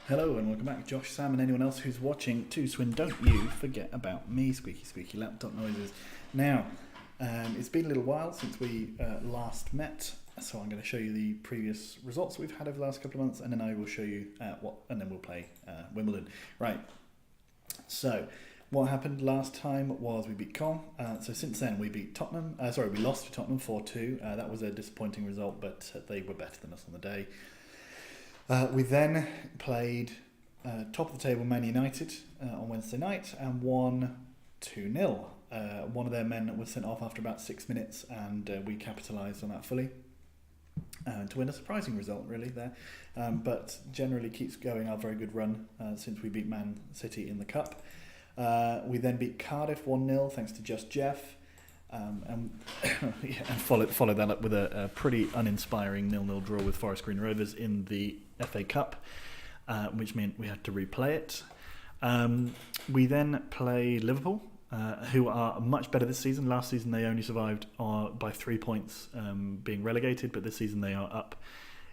Hello and welcome back, Josh, Sam, and anyone else who's watching to Don't You Forget About Me, squeaky, squeaky laptop noises. Now, it's been a little while since we last met, so I'm going to show you the previous results we've had over the last couple of months, and then I will show you and then we'll play Wimbledon. Right, so what happened last time was we beat Caen. So since then we beat Tottenham. We lost to Tottenham 4-2. That was a disappointing result, but they were better than us on the day. We then played top of the table Man United on Wednesday night and won 2-0. One of their men was sent off after about 6 minutes, and we capitalised on that fully to win a surprising result, really, there. But generally keeps going our very good run since we beat Man City in the Cup. We then beat Cardiff 1-0 thanks to Just Jeff. And followed that up with a pretty uninspiring 0-0 draw with Forest Green Rovers in the FA Cup, which meant we had to replay it. We then played Liverpool, who are much better this season. Last season they only survived by 3 points, being relegated, but this season they are up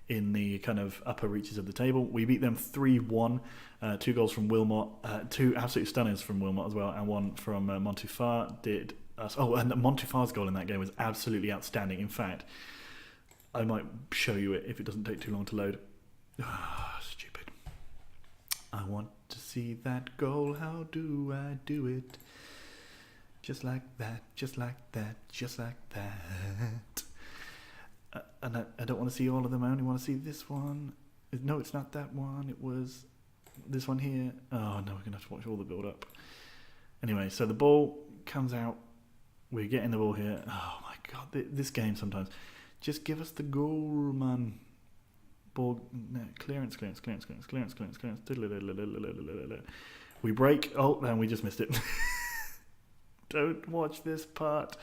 in the kind of upper reaches of the table. We beat them 3-1, 2 goals from Wilmot, 2 absolute stunners from Wilmot as well, and 1 from Montufar did us. Oh, and Montufar's goal in that game was absolutely outstanding. In fact, I might show you it if it doesn't take too long to load. Stupid. I want to see that goal. How do I do it? Just like that, just like that, just like that. And I don't want to see all of them. I only want to see this one. No, it's not that one. It was this one here. Oh, no, we're going to have to watch all the build-up. Anyway, so the ball comes out. We're getting the ball here. Oh, my God. This game sometimes. Just give us the goal, man. Ball, no, clearance. We break. Oh, and we just missed it. Don't watch this part.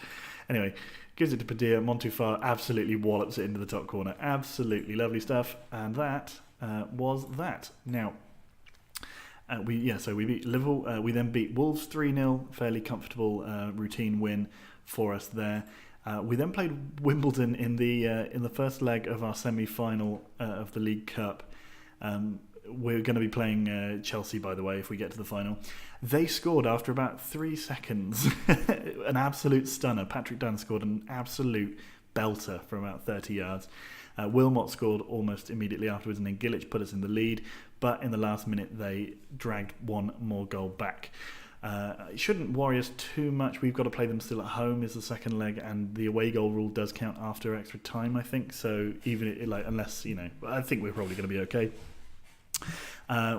Anyway, gives it to Padilla. Montufar absolutely wallops it into the top corner. Absolutely lovely stuff. And that was that. Now, we beat Liverpool. We then beat Wolves 3-0. Fairly comfortable routine win for us there. We then played Wimbledon in the first leg of our semi-final of the League Cup. We're going to be playing Chelsea, by the way, if we get to the final. They scored after about 3 seconds. An absolute stunner. Patrick Dunn scored an absolute belter from about 30 yards. Wilmot scored almost immediately afterwards, and then Gillich put us in the lead. But in the last minute, they dragged one more goal back. It shouldn't worry us too much. We've got to play them still at home is the second leg, and the away goal rule does count after extra time, I think. So unless, I think we're probably going to be okay.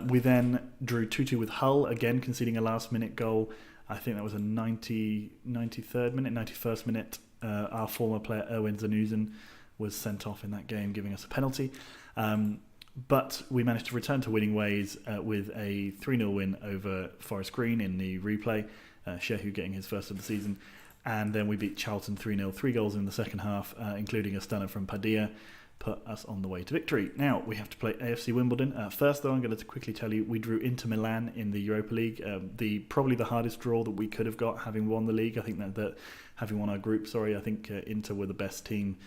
We then drew 2-2 with Hull, again conceding a last-minute goal. I think that was a 91st minute. Our former player, Erwin Zanuzen, was sent off in that game, giving us a penalty. But we managed to return to winning ways with a 3-0 win over Forest Green in the replay, Shehu getting his first of the season. And then we beat Charlton 3-0, 3 goals in the second half, including a stunner from Padilla, put us on the way to victory. Now, we have to play AFC Wimbledon. First, though, I'm going to quickly tell you, we drew Inter Milan in the Europa League. Probably the hardest draw that we could have got, having won the league. I think that having won our group, I think Inter were the best team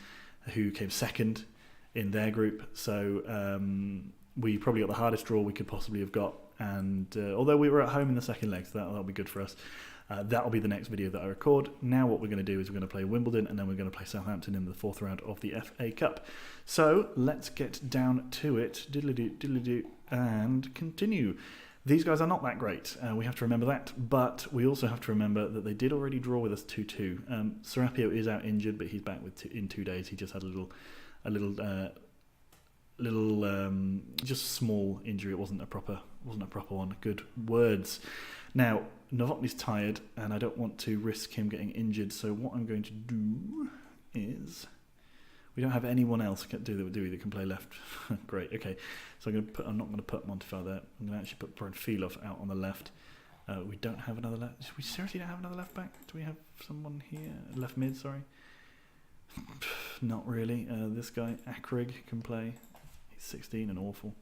who came second in their group. So we probably got the hardest draw we could possibly have got. And although we were at home in the second leg, so that'll be good for us. That'll be the next video that I record. Now what we're going to do is we're going to play Wimbledon, and then we're going to play Southampton in the 4th round of the FA Cup. So let's get down to it, diddly-doo, and continue. These guys are not that great, we have to remember that, but we also have to remember that they did already draw with us 2-2. Serapio is out injured, but he's back in 2 days. He just had a little just small injury. It wasn't a proper one. Good words. Now, Novotny's tired, and I don't want to risk him getting injured, so what I'm going to do is... We don't have anyone else do we that can play left. Great, okay. So I'm not going to put Montefal there. I'm going to actually put Bradfilov out on the left. We don't have another left... We seriously don't have another left back? Do we have someone here? Left mid, sorry. Not really. This guy, Akrig, can play. He's 16 and awful.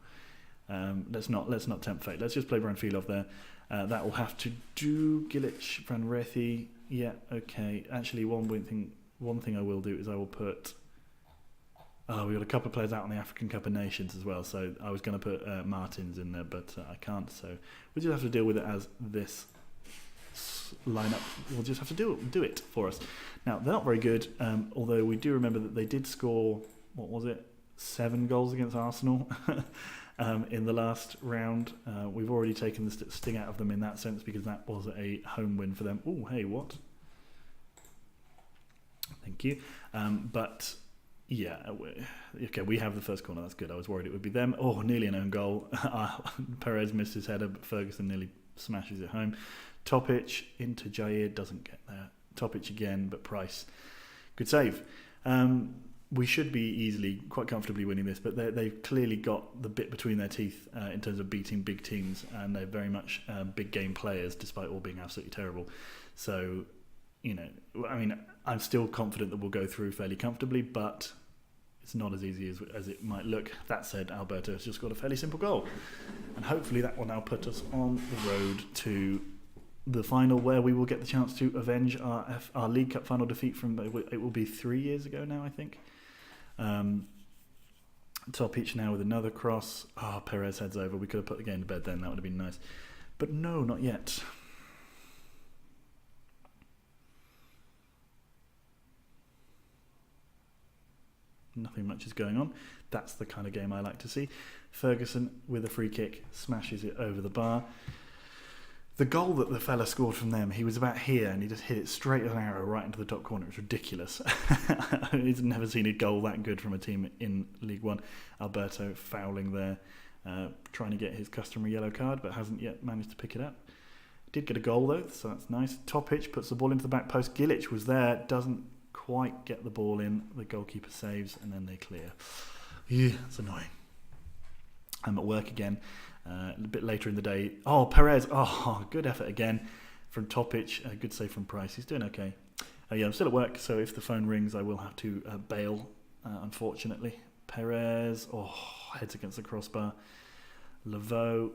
Let's not tempt fate. Let's just play Bradfilov there. That will have to do. Gillich, Van Rethy. Yeah, okay. Actually, one thing I will do is I will put Oh, we've got a couple of players out on the African Cup of Nations as well, so I was going to put Martins in there, but I can't, so we'll just have to deal with it as this lineup. We'll just have to do it for us. Now, they're not very good, although we do remember that they did score, 7 goals against Arsenal in the last round. We've already taken the sting out of them in that sense because that was a home win for them. Oh, hey, what? Thank you. But yeah, okay, we have the first corner. That's good. I was worried it would be them. Oh, nearly an own goal. Perez missed his header, but Ferguson nearly smashes it home. Topic into Jair, doesn't get there. Topic again, but Price. Good save. We should be easily, quite comfortably winning this, but they've clearly got the bit between their teeth in terms of beating big teams, and they're very much big game players, despite all being absolutely terrible. So, I'm still confident that we'll go through fairly comfortably, but it's not as easy as it might look. That said, Alberto has just got a fairly simple goal, and hopefully that will now put us on the road to the final, where we will get the chance to avenge our League Cup final defeat from, it will be 3 years ago now, I think. Topic now with another cross. Perez heads over. We could have put the game to bed then, that would have been nice, but no, not yet. Nothing much is going on. That's the kind of game I like to see. Ferguson with a free kick smashes it over the bar. The goal that the fella scored from them, he was about here and he just hit it straight as an arrow right into the top corner. It was ridiculous. He's never seen a goal that good from a team in League One. Alberto fouling there, trying to get his customary yellow card, but hasn't yet managed to pick it up. Did get a goal though, so that's nice. Topic puts the ball into the back post. Gilic was there, doesn't quite get the ball in. The goalkeeper saves and then they clear. Yeah, it's annoying. I'm at work again a bit later in the day. Perez, good effort again from Topic. Good save from Price. He's doing okay. I'm still at work, so if the phone rings I will have to bail, unfortunately. Perez heads against the crossbar. Laveau,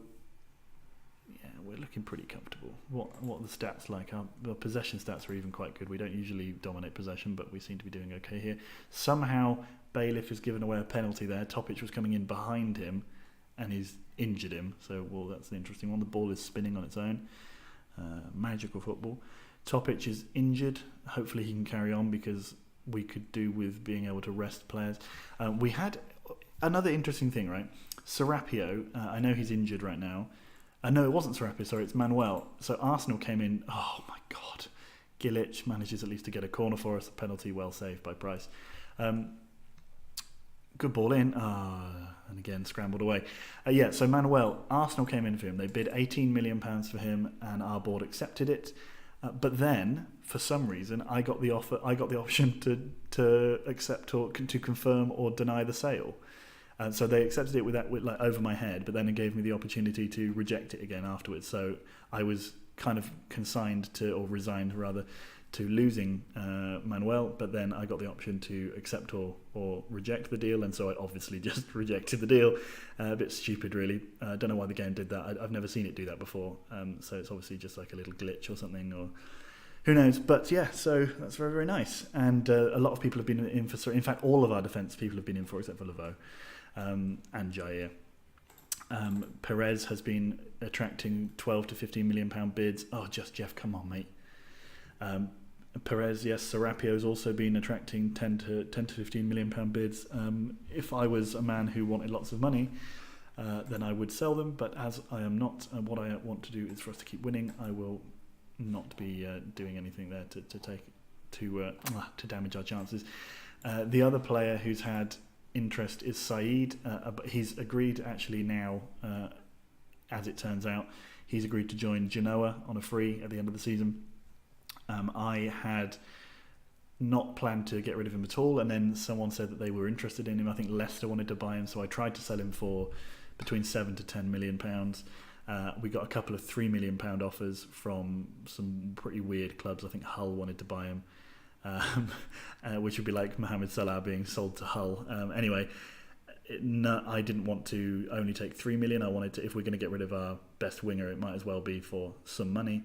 we're looking pretty comfortable. What are the stats like? Our possession stats are even quite good. We don't usually dominate possession, but we seem to be doing okay here. Somehow Bailiff has given away a penalty there. Topic was coming in behind him and he's injured him, so that's the interesting one. The ball is spinning on its own. Magical football. Topic is injured. Hopefully he can carry on, because we could do with being able to rest players. We had another interesting thing, right? Serapio, I know he's injured right now. No, it wasn't Serapio, sorry, it's Manuel. So Arsenal came in, oh my God. Gilic manages at least to get a corner for us, a penalty well saved by Price. Good ball in, and again scrambled away. So Manuel, Arsenal came in for him. They bid £18 million for him, and our board accepted it. But then, for some reason, I got the option to accept or to confirm or deny the sale. So they accepted it with over my head, but then it gave me the opportunity to reject it again afterwards. So I was kind of resigned rather, to losing Manuel, but then I got the option to accept or reject the deal, and so I obviously just rejected the deal. A bit stupid, really. I don't know why the game did that. I've never seen it do that before, so it's obviously just like a little glitch or something, or who knows. But yeah, so that's very, very nice. And a lot of people have been in for, in fact, all of our defence people have been in for, except for Laveau and Jair. Perez has been attracting £12 to £15 million bids. Just Jeff, come on, mate. Perez, yes. Serapio's also been attracting 10 to £15 million bids. If I was a man who wanted lots of money, then I would sell them. But as I am not, and what I want to do is for us to keep winning, I will not be doing anything there to damage our chances. The other player who's had interest is Saeed, but he's agreed actually now, as it turns out, he's agreed to join Genoa on a free at the end of the season. I had not planned to get rid of him at all, and then someone said that they were interested in him. I think Leicester wanted to buy him, so I tried to sell him for between £7 to £10 million. We got a couple of £3 million offers from some pretty weird clubs. I think Hull wanted to buy him, which would be like Mohamed Salah being sold to Hull. Anyway, I didn't want to only take £3 million. I wanted to, if we're going to get rid of our best winger, it might as well be for some money.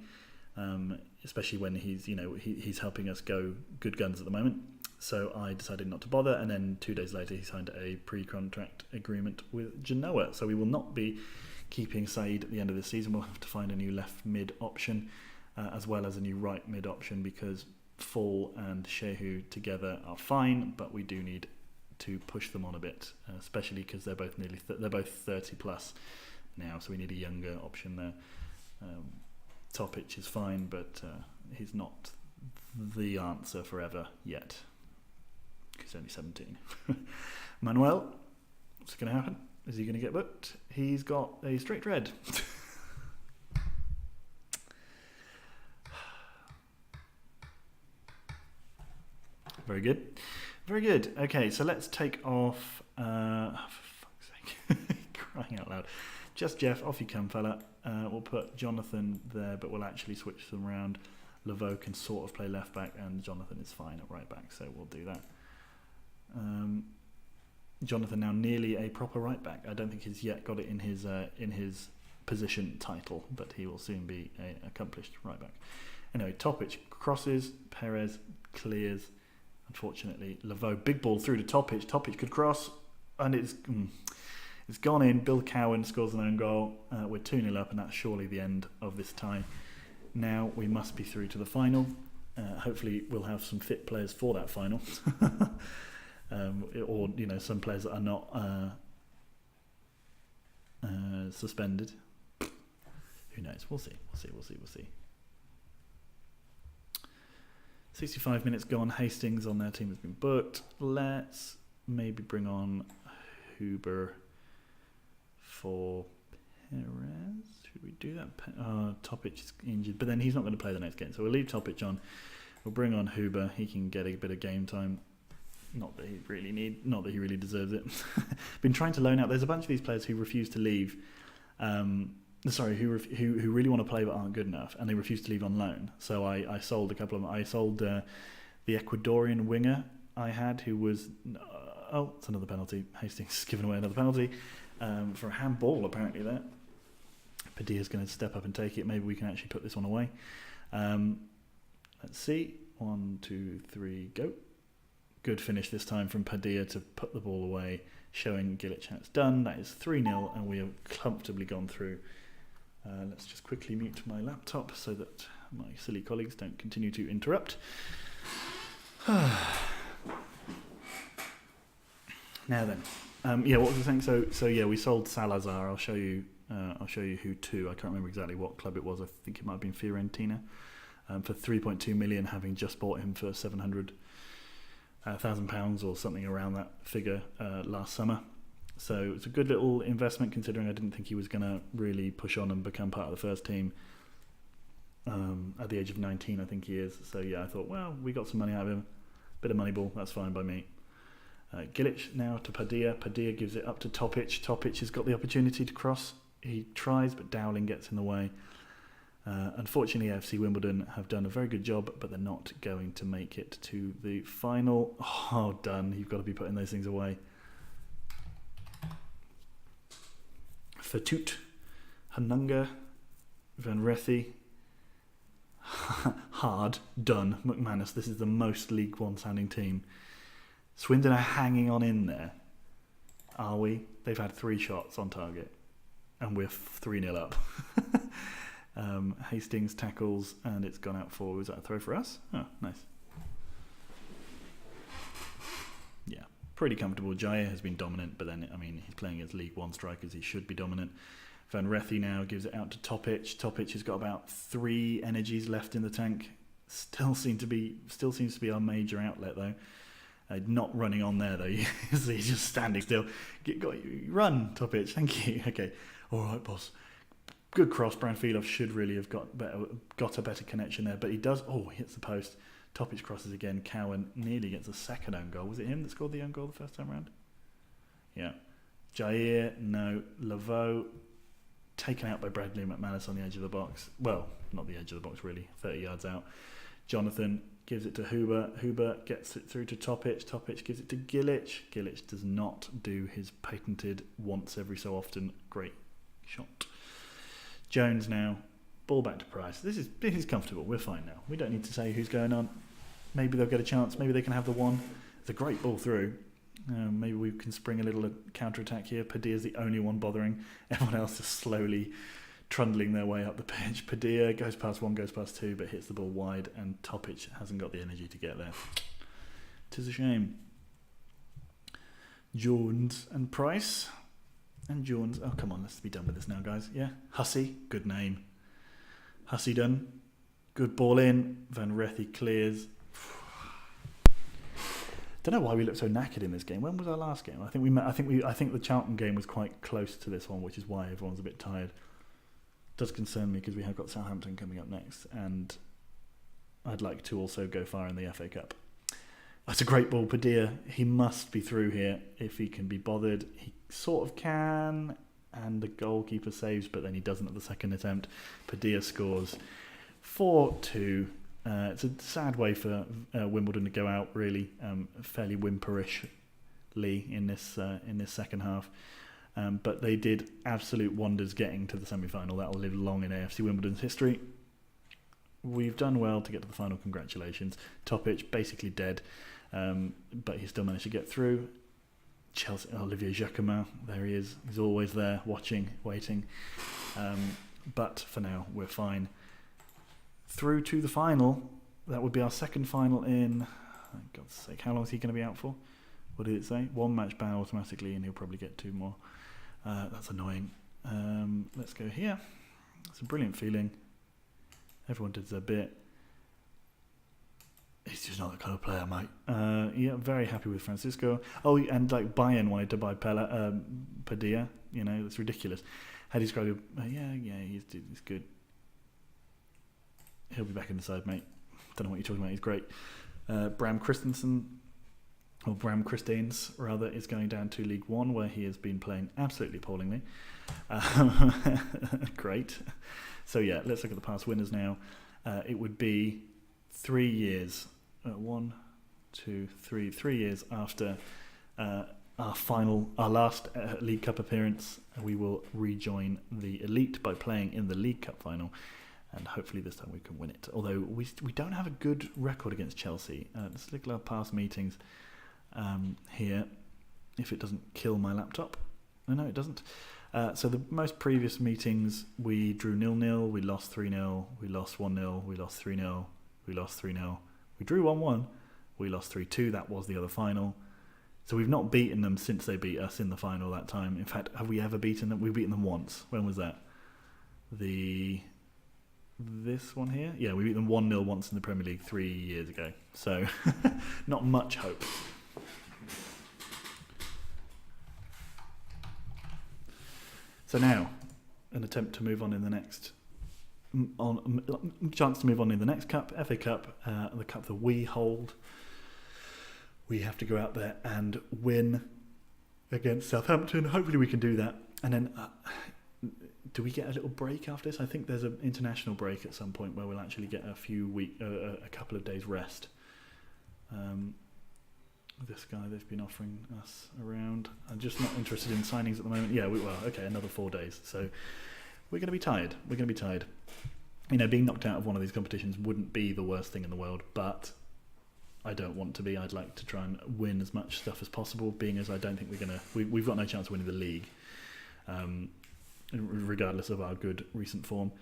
Especially when he's helping us go good guns at the moment. So I decided not to bother, and then 2 days later he signed a pre-contract agreement with Genoa. So we will not be keeping Said at the end of the season. We'll have to find a new left mid option, as well as a new right mid option, because Fall and Shehu together are fine, but we do need to push them on a bit, especially because they're both they're both 30 plus now, so we need a younger option there. Topic is fine, but he's not the answer forever yet. He's only 17. Manuel, what's going to happen? Is he going to get booked? He's got a strict red. Very good. Very good. Okay, so let's take off... for fuck's sake. Crying out loud. Just Jeff, off you come, fella. We'll put Jonathan there, but we'll actually switch them around. Laveau can sort of play left back, and Jonathan is fine at right back, so we'll do that. Jonathan now nearly a proper right back. I don't think he's yet got it in his position title, but he will soon be an accomplished right back. Anyway, Topic crosses, Perez clears. Unfortunately, Laveau, big ball through to Topic. Topic could cross, and it's gone in. Bill Cowan scores an own goal. We're 2-0 up, and that's surely the end of this tie. Now we must be through to the final. Hopefully we'll have some fit players for that final. Or, some players that are not suspended. Who knows? We'll see. 65 minutes gone. Hastings on their team has been booked. Let's maybe bring on Huber for Perez. Should we do that? Topic is injured, but then he's not going to play the next game. So we'll leave Topic on. We'll bring on Huber. He can get a bit of game time. Not that he really deserves it. Been trying to loan out. There's a bunch of these players who refuse to leave. Who really want to play but aren't good enough, and they refuse to leave on loan. So I sold a couple of them. I sold the Ecuadorian winger I had, who was it's another penalty. Hastings has given away another penalty for a handball apparently there. Padilla's going to step up and take it. Maybe we can actually put this one away. Let's see. 1, 2, 3, go. Good finish this time from Padilla to put the ball away, showing Gilic how it's done. That is 3-0, and we have comfortably gone through. Let's just quickly mute my laptop so that my silly colleagues don't continue to interrupt. Now then, what was I saying? So we sold Salazar. I'll show you who to. I can't remember exactly what club it was. I think it might have been Fiorentina, for 3.2 million, having just bought him for £700,000 or something around that figure last summer. So it's a good little investment, considering I didn't think he was going to really push on and become part of the first team at the age of 19, I think he is. So I thought, well, we got some money out of him. Bit of money ball, that's fine by me. Gilic now to Padilla. Padilla gives it up to Topic. Topic has got the opportunity to cross. He tries, but Dowling gets in the way. Unfortunately, AFC Wimbledon have done a very good job, but they're not going to make it to the final. Oh, done. You've got to be putting those things away. Fatut, Hanunga, Van Rethy. Hard done. McManus, this is the most League One sounding team. Swindon are hanging on in there. Are we? They've had 3 shots on target, and we're 3-0 up. Hastings tackles, and it's gone out for... Was that a throw for us? Oh, nice. Yeah, pretty comfortable. Jair has been dominant, but then, he's playing against League One strikers. He should be dominant. Van Rethy now gives it out to Topic. Topic has got about 3 energies left in the tank. Still seems to be our major outlet, though. Not running on there, though. He's just standing still. Run, Topic. Thank you. Okay. All right, boss. Good cross. Branfilov should really have got a better connection there, but he does. Oh, he hits the post. Topic crosses again. Cowan nearly gets a second own goal. Was it him that scored the own goal the first time round? Yeah. Jair, no. Laveau, taken out by Bradley McManus on the edge of the box. Well, not the edge of the box, really. 30 yards out. Jonathan gives it to Huber. Huber gets it through to Topic. Topic gives it to Gilic. Gilic does not do his patented once every so often great shot. Jones now. Ball back to Price. This is comfortable. We're fine now. We don't need to say who's going on. Maybe they'll get a chance. Maybe they can have the one. It's a great ball through. Maybe we can spring a little counter-attack here. Padilla's the only one bothering. Everyone else is slowly trundling their way up the pitch. Padilla goes past one, goes past two, but hits the ball wide, and Topic hasn't got the energy to get there. 'Tis a shame. Jones and Price. And Jones. Oh, come on, let's be done with this now, guys. Yeah. Hussey, good name. Hussey done. Good ball in. Van Rethy clears. Don't know why we look so knackered in this game. When was our last game? I think the Charlton game was quite close to this one, which is why everyone's a bit tired. It does concern me because we have got Southampton coming up next, and I'd like to also go far in the FA Cup. That's a great ball, Padilla. He must be through here if he can be bothered. He sort of can, and the goalkeeper saves, but then he doesn't at the second attempt. Padilla scores 4-2. It's a sad way for Wimbledon to go out, really, fairly whimperishly in this second half. But they did absolute wonders getting to the semi-final. That will live long in AFC Wimbledon's history. We've done well to get to the final. Congratulations. Topic basically dead, but he still managed to get through. Chelsea, Olivier Jacquemin, there he is. He's always there, watching, waiting. But for now, we're fine. Through to the final. That would be our second final in, for God's sake, how long is he going to be out for? What did it say? 1 match ban automatically, and he'll probably get 2 more. That's annoying. Let's go here. It's a brilliant feeling. Everyone did their bit. He's just not that kind of player, mate. Yeah, very happy with Francisco. Oh, and like Bayern wanted to buy Padilla. You know, it's ridiculous. How do you describe him? Yeah, he's good. He'll be back in the side, mate. Don't know what you're talking about. He's great. Bram Christensen, or Bram Christines, rather, is going down to League One, where he has been playing absolutely appallingly. Great. So, yeah, let's look at the past winners now. It would be 3 years. 1, 2, 3. 3 years after our last League Cup appearance. We will rejoin the elite by playing in the League Cup final. And hopefully this time we can win it. Although we don't have a good record against Chelsea. Let's look at our past meetings here. If it doesn't kill my laptop. No, it doesn't. So the most previous meetings, we drew 0-0, we lost 3-0, we lost 1-0, we lost 3-0, we lost 3-0. We drew 1-1, we lost 3-2. That was the other final. So we've not beaten them since they beat us in the final that time. In fact, have we ever beaten them? We've beaten them once. When was that? This one here? Yeah, we beat them 1-0 once in the Premier League 3 years ago. So, not much hope. So now, an attempt to move on in the next... chance to move on in the next cup, FA Cup, the cup that we hold. We have to go out there and win against Southampton. Hopefully we can do that. And then... do we get a little break after this? I think there's an international break at some point where we'll actually get a couple of days rest. This guy they've been offering us around. I'm just not interested in signings at the moment. Yeah, another 4 days. So we're going to be tired. You know, being knocked out of one of these competitions wouldn't be the worst thing in the world, but I don't want to be. I'd like to try and win as much stuff as possible, being as I don't think we've got no chance of winning the league. Regardless of our good recent form.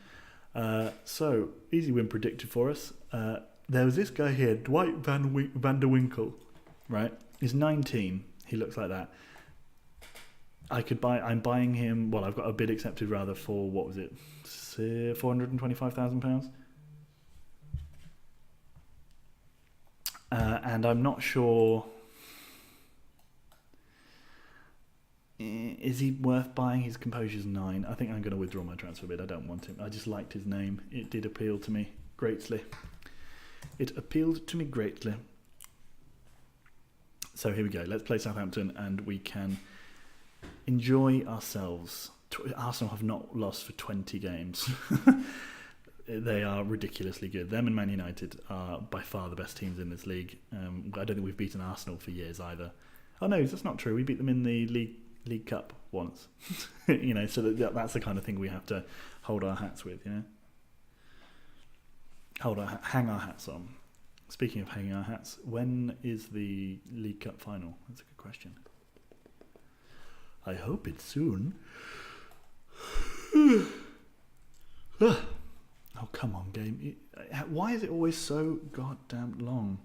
So, easy win predicted for us. There was this guy here, Dwight van der Winkel, right? He's 19. He looks like that. I'm buying him, well, I've got a bid accepted rather for, what was it, £425,000? And I'm not sure... Is he worth buying? His composure's 9. I think I'm going to withdraw my transfer bid. I don't want him. I just liked his name. It did appeal to me greatly. So here we go. Let's play Southampton and we can enjoy ourselves. Arsenal have not lost for 20 games. They are ridiculously good. Them and Man United are by far the best teams in this league. I don't think we've beaten Arsenal for years either. Oh no, that's not true. We beat them in the League Cup once. You know, so that's the kind of thing we have to hold our hats with, you know. Hang our hats on. Speaking of hanging our hats, when is the League Cup final? That's a good question. I hope it's soon. Oh, come on, game. Why is it always so goddamn long?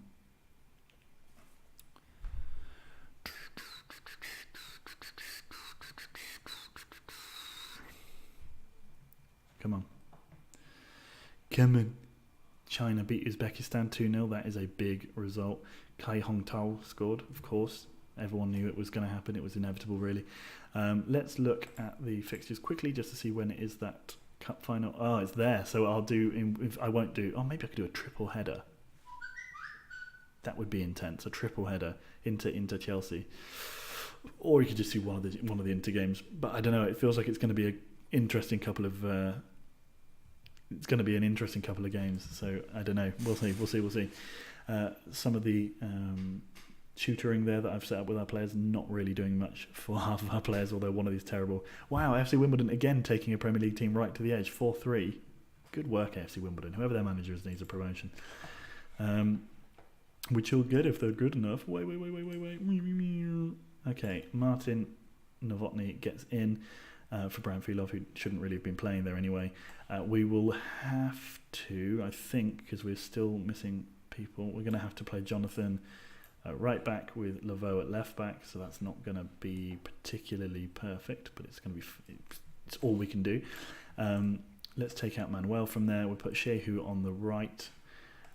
Come on. Come on. China beat Uzbekistan 2-0. That is a big result. Kai Hongtao scored, of course. Everyone knew it was going to happen. It was inevitable, really. Let's look at the fixtures quickly just to see when it is that cup final. Oh, it's there. So I'll do... I won't do... Oh, maybe I could do a triple header. That would be intense. A triple header into Chelsea. Or you could just do one of the Inter games. But I don't know. It feels like it's going to be an interesting couple of... it's going to be an interesting couple of games. So I don't know. We'll see. Some of the... tutoring there that I've set up with our players, not really doing much for half of our players, although one of these terrible. Wow, FC Wimbledon again taking a Premier League team right to the edge, 4-3. Good work, FC Wimbledon. Whoever their manager is needs a promotion. Which will get if they're good enough. Wait. Okay, Martin Novotny gets in for Brian Filov, who shouldn't really have been playing there anyway. We will have to, I think, because we're still missing people, we're going to have to play Jonathan right back with Laveau at left back, so that's not going to be particularly perfect, but it's going to be it's all we can do. Let's take out Manuel from there. We'll put Shehu on the right.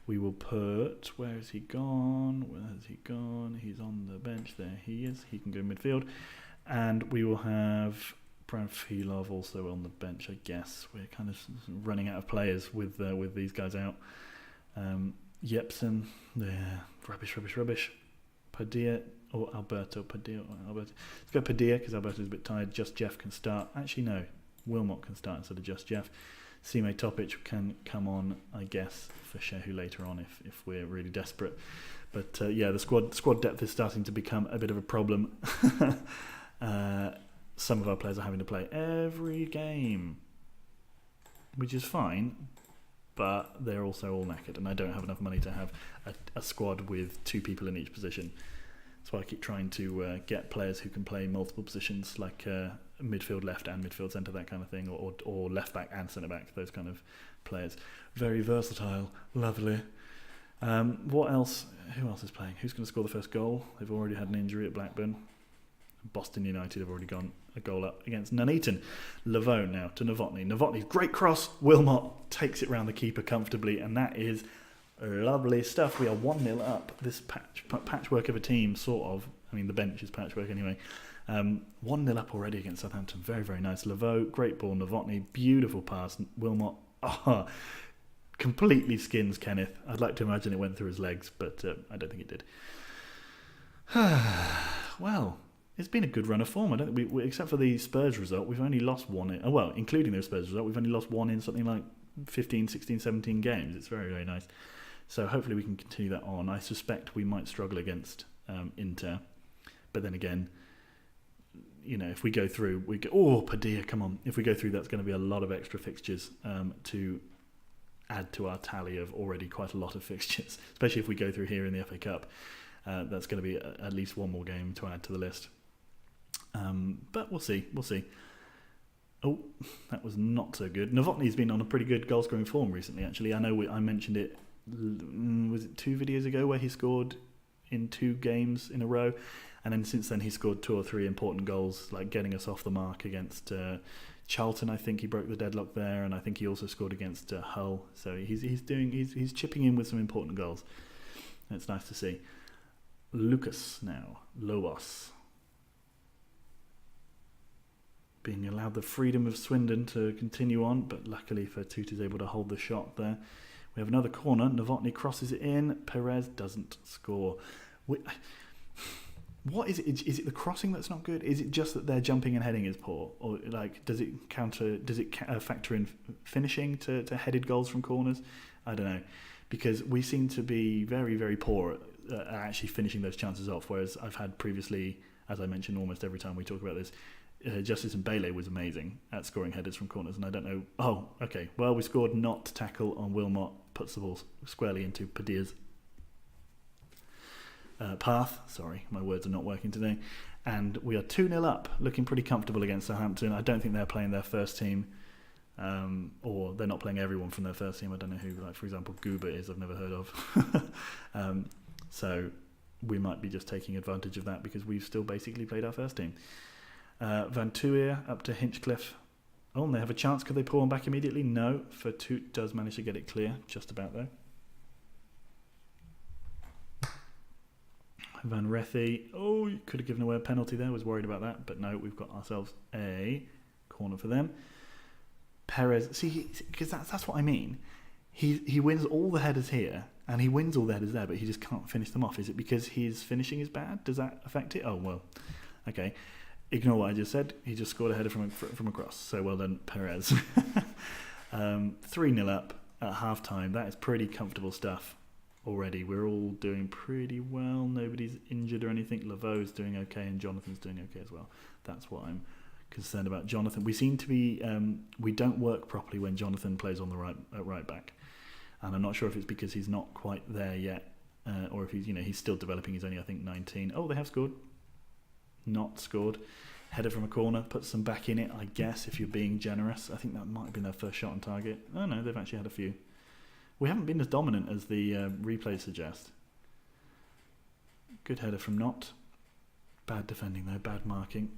We will put... Where has he gone? He's on the bench. There he is. He can go midfield. And we will have Brian Filov also on the bench, I guess. We're kind of running out of players with these guys out. Jepsen, rubbish. Padilla or Alberto. Let's go Padilla because Alberto's a bit tired. Just Jeff can start. Actually, no. Wilmot can start instead of Just Jeff. Sime Topic can come on, I guess, for Shehu later on if we're really desperate. But the squad depth is starting to become a bit of a problem. Some of our players are having to play every game, which is fine. But they're also all knackered, and I don't have enough money to have a squad with 2 people in each position. So I keep trying to get players who can play multiple positions, like midfield left and midfield centre, that kind of thing, or left back and centre back, those kind of players. Very versatile, lovely. What else? Who else is playing? Who's going to score the first goal? They've already had an injury at Blackburn. Boston United have already gone a goal up against Nuneaton. Laveau now to Novotny. Novotny's great cross. Wilmot takes it round the keeper comfortably, and that is lovely stuff. We are 1-0 up. This patchwork of a team, sort of. I mean, the bench is patchwork anyway. 1-0 up already against Southampton. Very, very nice. Laveau, great ball. Novotny, beautiful pass. Wilmot, completely skins Kenneth. I'd like to imagine it went through his legs, but I don't think it did. Well... It's been a good run of form. I don't think we except for the Spurs result, we've only lost one in, including the Spurs result, we've only lost one in something like 15, 16, 17 games. It's very, very nice. So hopefully we can continue that on. I suspect we might struggle against Inter. But then again, if we go through, Padilla, come on. If we go through, that's going to be a lot of extra fixtures to add to our tally of already quite a lot of fixtures, especially if we go through here in the FA Cup. That's going to be at least one more game to add to the list. But we'll see. Oh, that was not so good. Novotny's been on a pretty good goal-scoring form recently, actually. I know I mentioned it, was it 2 videos ago, where he scored in 2 games in a row? And then since then he scored 2 or 3 important goals, like getting us off the mark against Charlton. I think he broke the deadlock there, and I think he also scored against Hull. So he's chipping in with some important goals. And it's nice to see. Lucas now, Lobos. Being allowed the freedom of Swindon to continue on, but luckily for Tutu's able to hold the shot there. We have another corner. Novotny crosses it in. Perez doesn't score. What is it? Is it the crossing that's not good? Is it just that their jumping and heading is poor, or does it factor in finishing to headed goals from corners? I don't know, because we seem to be very, very poor at actually finishing those chances off. Whereas I've had previously, as I mentioned, almost every time we talk about this. Justice and Bailey was amazing at scoring headers from corners, and I don't know. Oh, okay. Well, we scored not to tackle on Wilmot, puts the ball squarely into Padilla's path. Sorry, my words are not working today. And we are 2-0 up, looking pretty comfortable against Southampton. I don't think they're playing their first team, or they're not playing everyone from their first team. I don't know who, like for example, Goober is. I've never heard of. So we might be just taking advantage of that because we've still basically played our first team. Van Tuir up to Hinchcliffe. Oh, and they have a chance. Could they pull one back immediately? No. Vertoot does manage to get it clear, just about though. Van Rethy. Oh, you could have given away a penalty there. Was worried about that, but no, we've got ourselves a corner for them. Perez. See, because that's what I mean. He wins all the headers here, and he wins all the headers there, but he just can't finish them off. Is it because his finishing is bad? Does that affect it? Oh well. Okay. Ignore what I just said. He just scored a header from across. So well done, Perez. 3-0 up at half time. That is pretty comfortable stuff. Already, we're all doing pretty well. Nobody's injured or anything. Laveau's doing okay, and Jonathan's doing okay as well. That's what I'm concerned about. Jonathan, we seem to be we don't work properly when Jonathan plays on the right back, and I'm not sure if it's because he's not quite there yet, or if he's still developing. He's only I think 19. Oh, they have scored. Not scored. Header from a corner, puts them back in it. I guess if you're being generous, I think that might have been their first shot on target. Oh no, they've actually had a few. We haven't been as dominant as the replays suggest. Good header from Knott. Bad defending though, bad marking.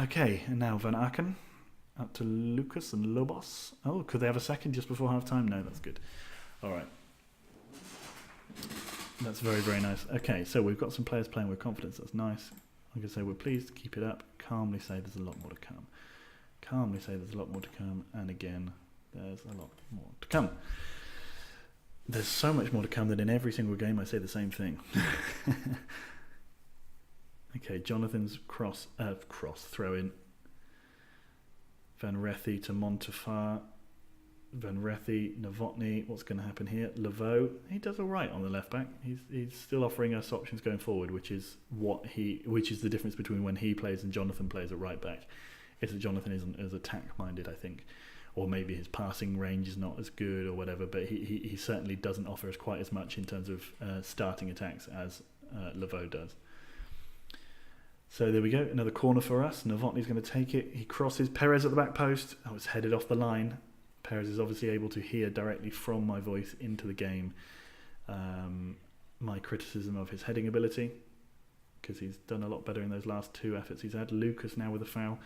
Okay, and now Van Aken. Up to Lucas and Lobos. Oh, could they have a second just before half time? No, that's good. Alright. That's very, very nice. Okay, so we've got some players playing with confidence. That's nice. I'm going to say we're pleased. Keep it up. Calmly say there's a lot more to come. Calmly say there's a lot more to come. And again... there's a lot more to come. There's so much more to come that in every single game I say the same thing. Okay, Jonathan's cross throw in. Van Rethy to Montefar. Van Rethy, Novotny. What's going to happen here? Laveau. He does all right on the left back. He's still offering us options going forward, which is the difference between when he plays and Jonathan plays at right back. Is that Jonathan isn't as attack minded, I think. Or maybe his passing range is not as good or whatever, but he certainly doesn't offer us quite as much in terms of starting attacks as Laveau does. So there we go, another corner for us. Novotny's going to take it. He crosses Perez at the back post. Oh, it's headed off the line. Perez is obviously able to hear directly from my voice into the game my criticism of his heading ability, because he's done a lot better in those last two efforts he's had. Lucas now with a foul.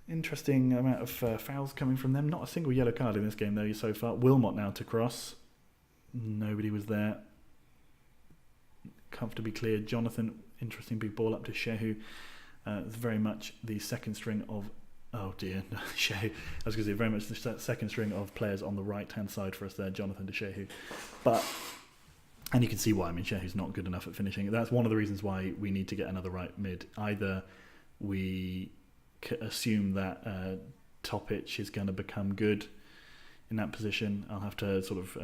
Interesting amount of fouls coming from them. Not a single yellow card in this game though so far. Wilmot now to cross. Nobody was there. Comfortably cleared. Jonathan, interesting big ball up to Shehu. It's very much the second string of... oh dear, no, Shehu. I was going to say very much the second string of players on the right-hand side for us there, Jonathan to Shehu. And you can see why. I mean, Shehu's not good enough at finishing. That's one of the reasons why we need to get another right mid. Either we... assume that Topic is going to become good in that position. I'll have to sort of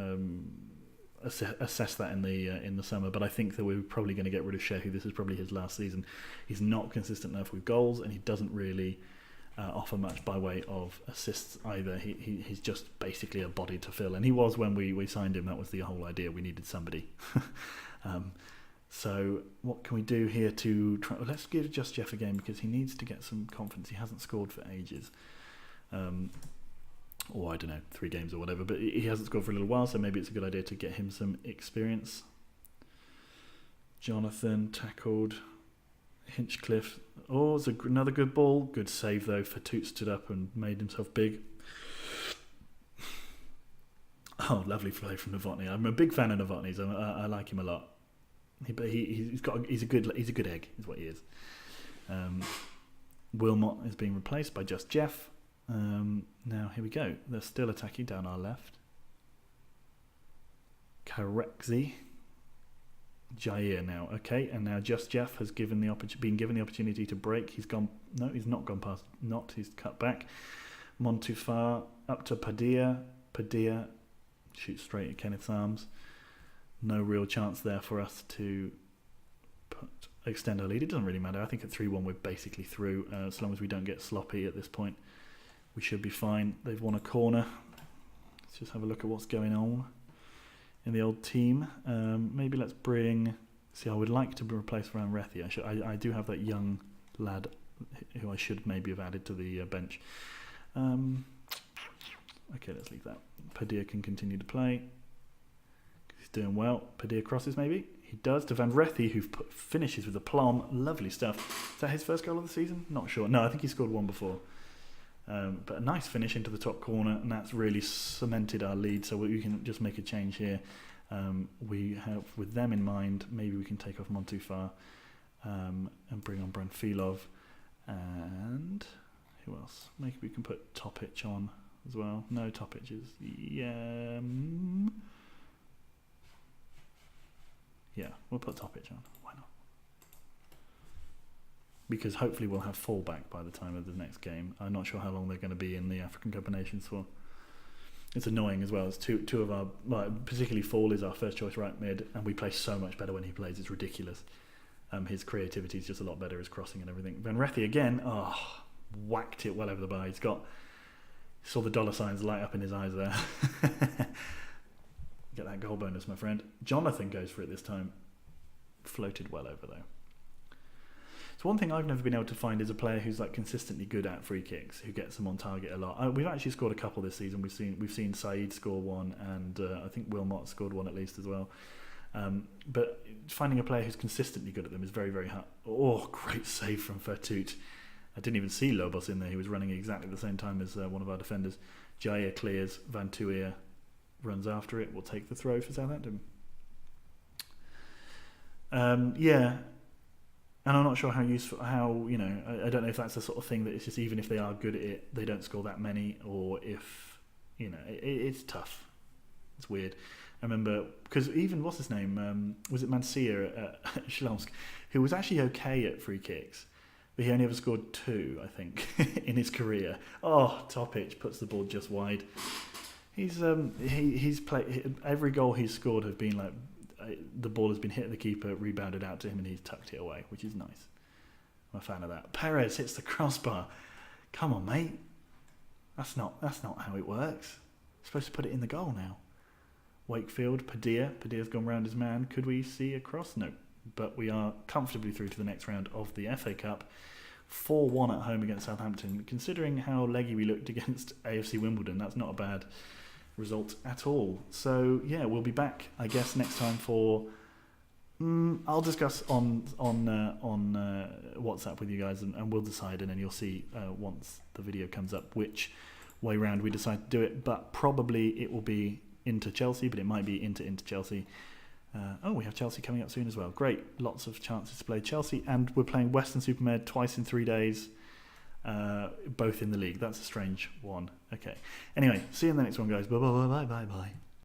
assess that in the summer, but I think that we're probably going to get rid of Shehu. This is probably his last season. He's not consistent enough with goals, and he doesn't really offer much by way of assists either. He's just basically a body to fill, and he was when we signed him. That was the whole idea. We needed somebody. So what can we do here to try? Let's give Just Jeff a game because he needs to get some confidence. He hasn't scored for ages, or I don't know, 3 games or whatever. But he hasn't scored for a little while, so maybe it's a good idea to get him some experience. Jonathan tackled. Hinchcliffe. Oh, it's another good ball. Good save though. Vertoot stood up and made himself big. Oh, lovely play from Novotny. I'm a big fan of Novotny's. I like him a lot. He's a good egg, is what he is. Wilmot is being replaced by Just Jeff. Now here we go. They're still attacking down our left. Karexi. Jair now, okay, and now Just Jeff has been given the opportunity to break. He's not gone past. He's cut back. Montufar up to Padilla. Padilla shoots straight at Kenneth's arms. No real chance there for us to extend our lead. It doesn't really matter. I think at 3-1 we're basically through. As long as we don't get sloppy at this point, we should be fine. They've won a corner. Let's just have a look at what's going on in the old team. Maybe let's bring... See, I would like to replace Van Rethy. I do have that young lad who I should maybe have added to the bench. Okay, let's leave that. Padilla can continue to play. He's doing well. Padilla crosses maybe. He does to Van Rethy, who finishes with aplomb. Lovely stuff. Is that his first goal of the season? Not sure. No, I think he scored one before. But a nice finish into the top corner, and that's really cemented our lead, so we can just make a change here. We have, with them in mind, maybe we can take off Montufar and bring on Branfilov. And who else? Maybe we can put Topic on as well. No, Topic is... Yeah, we'll put Topic on. Why not? Because hopefully we'll have fullback by the time of the next game. I'm not sure how long they're going to be in the African Cup of Nations for. It's annoying as well. It's two of our, particularly Fall is our first choice right mid, and we play so much better when he plays. It's ridiculous. His creativity is just a lot better, his crossing and everything. Van Rethy again, whacked it well over the bar. Saw the dollar signs light up in his eyes there. Get that goal bonus, my friend. Jonathan goes for it this time. Floated well over though. So one thing I've never been able to find is a player who's like consistently good at free kicks, who gets them on target a lot. We've actually scored a couple this season. We've seen Saeed score one, and I think Wilmot scored one at least as well. But finding a player who's consistently good at them is very, very hard. Oh, great save from Fertut. I didn't even see Lobos in there. He was running exactly the same time as one of our defenders. Jair clears, Van Tuir runs after it. We'll take the throw for Southampton. And I'm not sure how useful, I don't know if that's the sort of thing that it's just even if they are good at it, they don't score that many, or if, it's tough. It's weird. I remember, because even, what's his name, was it Mancia at Shlomsk, who was actually okay at free kicks, but he only ever scored 2, I think, in his career. Oh, Topic puts the ball just wide. He's played, every goal he's scored have been like, the ball has been hit at the keeper, rebounded out to him, and he's tucked it away, which is nice. I'm a fan of that. Perez hits the crossbar. Come on, mate. That's not how it works. You're supposed to put it in the goal now. Wakefield, Padilla's gone round his man. Could we see a cross? No. But we are comfortably through to the next round of the FA Cup. 4-1 at home against Southampton. Considering how leggy we looked against AFC Wimbledon, that's not a bad result at all. So yeah, we'll be back, I guess, next time for I'll discuss on WhatsApp with you guys, and we'll decide, and then you'll see once the video comes up which way round we decide to do it. But probably it will be into Chelsea, but it might be into Chelsea. We have Chelsea coming up soon as well. Great, lots of chances to play Chelsea, and we're playing Western-super-Mare twice in 3 days. Both in the league. That's a strange one. Okay. Anyway, see you in the next one, guys. Bye.